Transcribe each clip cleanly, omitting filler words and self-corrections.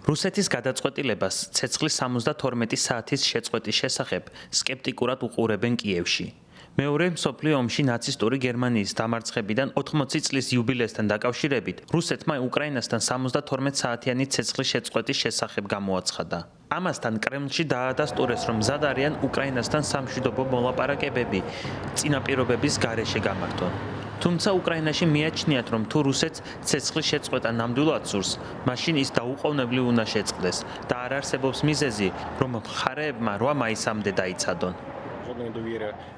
რუსეთის გადაწყვეტილებას ცეცხლის 72 საათის შეწყვეტის შესახებ სკეპტიკურად უყურებენ კიევში. მეორე მსოფლიო ომში ნაცისტური გერმანიის დამარცხებიდან 80 წლის იუბილესთან დაკავშირებით რუსეთმა უკრაინასთან 72 საათიანი ცეცხლის შეწყვეტის შესახებ გამოაცხადა. ამასთან კრემლში დაადასტურეს, რომ მზად არიან უკრაინასთან სამშვიდობო მოლაპარაკებები წინაპირობების გარეშე გამართონ. თუმცა უკრაინაში მიაჩნიათ, რომ თუ რუსეთს ცეცხლის შეწყვეტა ნამდვილად სურს, მაშინ ის დაუყოვნებლივ უნდა შეწყდეს და არ არსებობს მიზეზი, რომ მხარეებმა 8 მაისამდე დაიცადონ.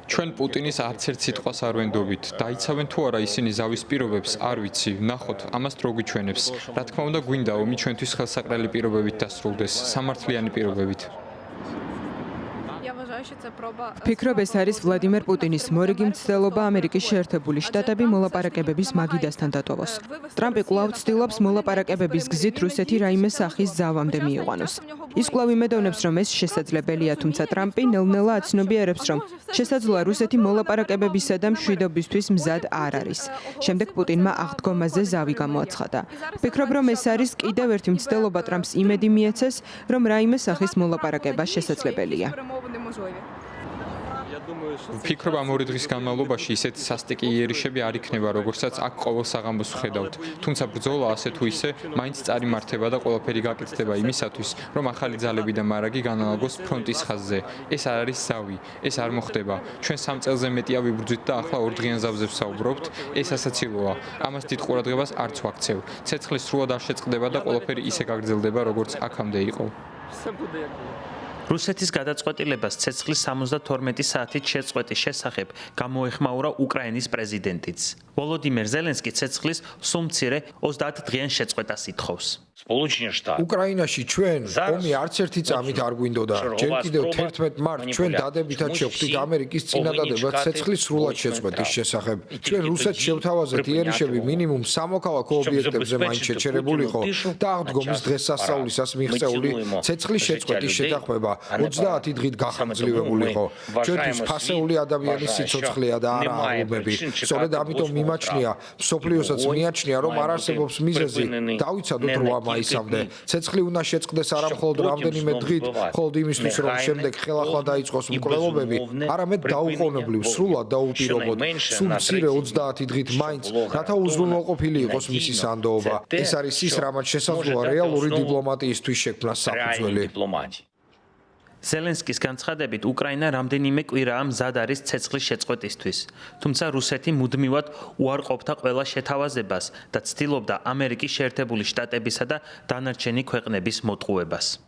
ჩვენ პუტინის არც ერთ სიტყვას არ ვენდობით. დაიცავენ თუ არა ისინი ზავის პირობებს, არ ვიცი. ვნახოთ, ამას დრო გვიჩვენებს. რა თქმა უნდა, გვინდა ომი ჩვენთვის ხელსაყრელი პირობებით დასრულდეს, სამართლიანი პირობებით. ვფიქრობ, ეს არის ვლადიმერ პუტინის მორიგი მცდელობა ამერიკის შეერთებული შტატები მოლაპარაკებების მაგიდასთან დატოვოს. ტრამპი კვლავ ცდილობს მოლაპარაკებების გზით რუსეთი რაიმე სახის ზავამდე მიიყვანოს. ის კვლავ იმედოვნებს, რომ ეს შესაძლებელია, თუმცა ტრამპი ნელ-ნელა აცნობიერებს, რომ შესაძლოა რუსეთი მოლაპარაკებებისა და მშვიდობისთვის მზად არ არის. შემდეგ პუტინმა აღდგომაზე ზავი გამოაცხადა. ვფიქრობ, რომ ეს არის კიდევ ერთი მცდელობა ტრამპს იმედი მიეცეს, რომ რაიმე სახის მოლაპარაკება შესაძლებელია. ვფიქრობ, ამ 2 დღის განმავლობაში ისეთი სასტიკი იერიშები არ იქნება, როგორცაც აქ ყოველ საღამოს ვხედავთ. თუმცა ბრძოლა ასე თუ ისე მაინც წარიმართება და ყველაფერი გაკეთდება იმისათვის, რომ ახალი ძალები და მარაგი განალაგოს ფრონტის ხაზზე. ეს არ არის ზავი, ეს არ მოხდება. ჩვენ 3 წელზე მეტია ვიბრძვით და ახლა 2 დღიან ზავზე ვსაუბრობთ. ეს ასაცილოა. ამას დიდ ყურადღებას არც ვაქცევ. ცეცხლის სრულად არ შეწყდება და ყველაფერი ისე გაგრძელდება, როგორც აქამდე იყო. რუსეთის გადაწყვეტილებას ცეცხლის 72 საათით შეწყვეტის შესახებ გამოეხმაურა უკრაინის პრეზიდენტიც. ვოლოდიმერ ზელენსკი ცეცხლის სულ მცირე 30 დღიან შეწყვეტას ითხოვს. უკრაინაში ჩვენ ომი არც ერთი წამით არ გვინდოდა. ჯერ კიდევ 11 მარტს ჩვენ დადებითად შევხვდით ამერიკის წინადადებად ცეცხლის სრულად შეწყვეტის შესახებ. ჩვენ რუსეთს შევთავაზეთ იერიშები მინიმუმ სამოქალაქო ობიექტებზე მაინც შეჩერებულიყო და აღდგომის დღესასწაულისას მიღწეული ცეცხლის შეწყვეტის შეთანხმება 30 დღით გახანგრძლივებულიყო. ჩვენთვის ფასეული ადამიანის სიცოცხლეა და არა აღლუმები. სწორედ ამიტომ მიმაჩნია, მსოფლიოსაც მიაჩნია, რომ არ არსებობს მიზეზი დავიცადოთ 8 მაისამდე. ცეცხლი უნდა შეწყდეს არა მხოლოდ რამდენიმე დღით, მხოლოდ იმისთვის, რომ შემდეგ ხელახლა დაიწყოს მკვლელობები, არამედ დაუყოვნებლივ, სრულად დაუპირობოდ, სულ მცირე 30 დღით მაინც, რათა უზრუნველყოფილი იყოს მისი სანდოობა. ეს არის ის, რამაც შესაძლოა რეალური დიპლომატიისთვის შექმნას საფუძველი. ზელენსკის განცხადებით, უკრაინა რამდენიმე კვირაა მზად არის ცეცხლის შეწყვეტისთვის, თუმცა რუსეთი მუდმივად უარყოფდა ყველა შეთავაზებას და ცდილობდა ამერიკის შეერთებული შტატებისა და დანარჩენი ქვეყნების მოტყუებას.